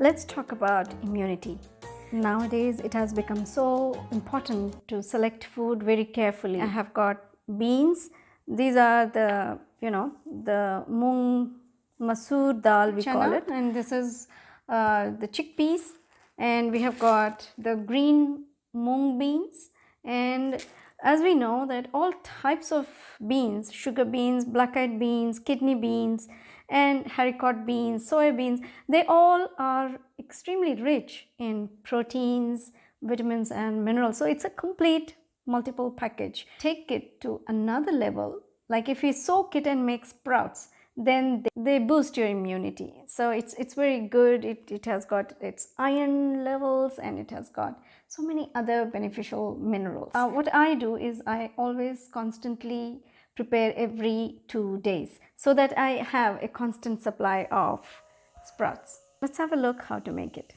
Let's talk about immunity. Nowadays, it has become so important to select food very carefully. I have got beans. These are the mung masoor dal we call it, and this is the chickpeas, and we have got the green mung beans. And as we know that all types of beans, sugar beans, black-eyed beans, kidney beans, and haricot beans, soya beans, they all are extremely rich in proteins, vitamins and minerals. So it's a complete multiple package. Take it to another level, like if you soak it and make sprouts, then they boost your immunity. So it's very good. It has got its iron levels, and it has got so many other beneficial minerals. What I do is I always constantly prepare every 2 days so that I have a constant supply of sprouts. Let's have a look how to make it.